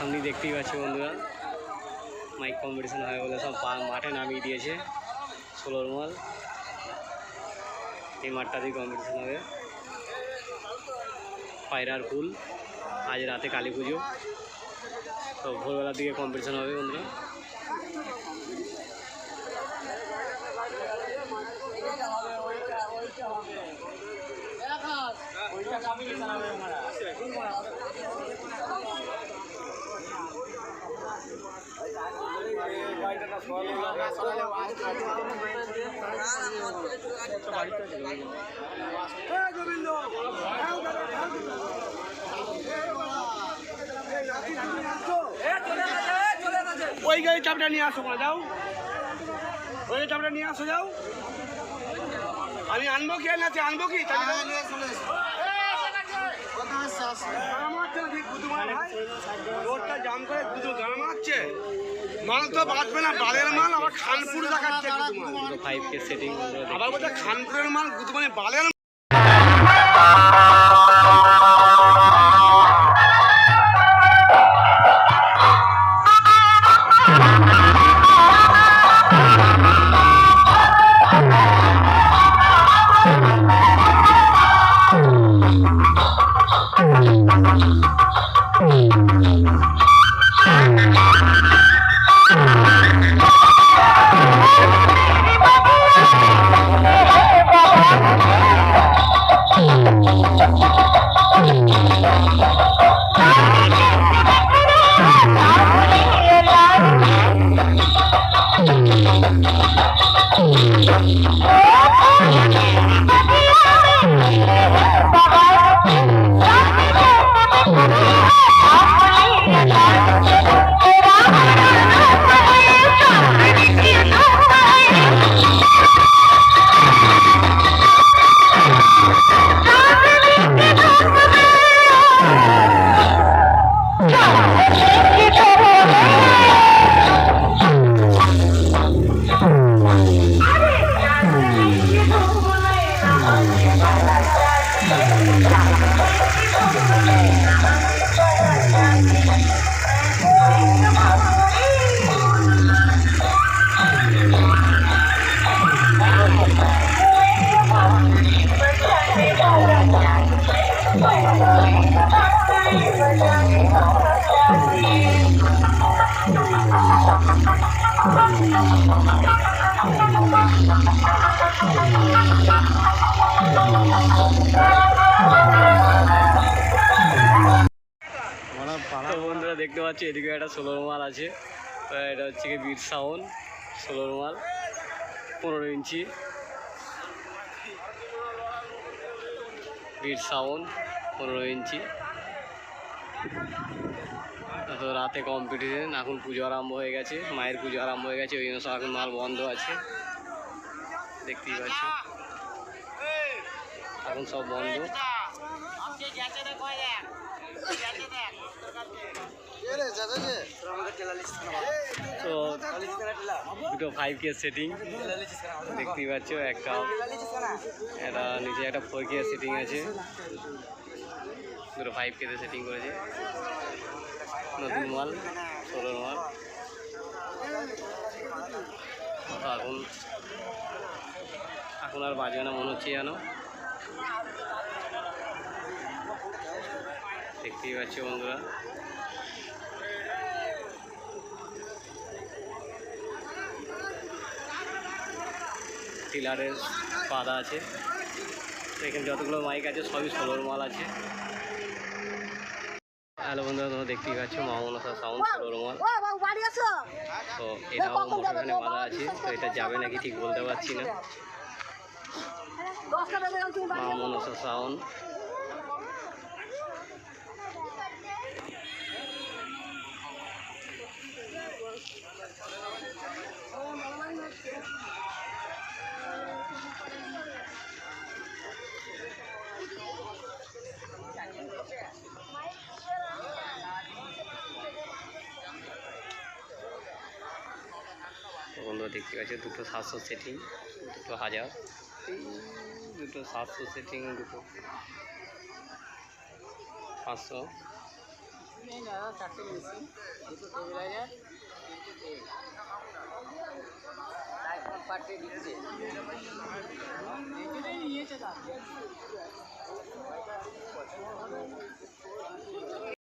সামনেই দেখতেই পাচ্ছি বন্ধুরা, মাইক কম্পিটিশন হয় বলে সব মাঠে নামিয়ে দিয়েছে। 16 মাল এই মাঠটাতেই কম্পিটিশন হবে। পায়রার ফুল, আজ রাতে কালী পুজো, তো ভোরবেলার দিকে কম্পিটিশন হবে বন্ধুরা। ওই গাড়ি চাপটা নিয়ে আসো না, যাও ওই চাপটা নিয়ে আসো, যাও। আমি আনবো কি না আনবো কি রোডটা জাম করে দুটো গান মারছে, মাল তো বাঁচবে না, বালের মাল আবার খানপুর দেখাচ্ছে, 5K সেটিং আবার বলছে খানপুরের মাল মানে বালের। বন্ধুরা দেখতে পাচ্ছি এদিকে একটা 16 মাল আছে, তো এটা হচ্ছে কি বীর সাউন্ড 16 মাল 15 ইঞ্চি বীর সাউন্ড 15 ইঞ্চি। তো রাতে কম্পিটিশন, এখন পুজো আরম্ভ হয়ে গেছে, মায়ের পুজো আরম্ভ হয়ে গেছে, ওই জন্য সব এখন মাল বন্ধ আছে, দেখতেই পাচ্ছি এখন সব বন্ধ। তো দুটো 5K সেটিং দেখতেই পাচ্ছ, একটা এটা নিচে একটা 4K সেটিং আছে, দুটো 5K তে সেটিং করেছে, নতুন মাল 16 মাল। তো এখন আর বাজবে না মনে হচ্ছে, জানো দেখতেই পাচ্ছ বন্ধুরা। টিলারের পাতা আছে, তো এখানে যতগুলো মাইক আছে সবই 16 মাল আছে। হ্যালো বন্ধুরা, তোমরা দেখতেই পাচ্ছ মা মনসা সাউন্ড 16 মাল। তো এটাও মোটরখানে বাঁধা আছে, তো এটা যাবে নাকি ঠিক বলতে পারছি না। মা মনসা সাউন্ড বন্ধুরা দেখতে পাচ্ছি দুটো 700 সেটিং, দুটো 1000, দুটো 700 সেটিং, দুটো 500, নেই দাদা, 4টে মেশিন, 2টো স্টেবিলাইজার, 3টে তেল, তারপর পার্টে দিচ্ছে, এই জন্যই নিয়েছে দাদা।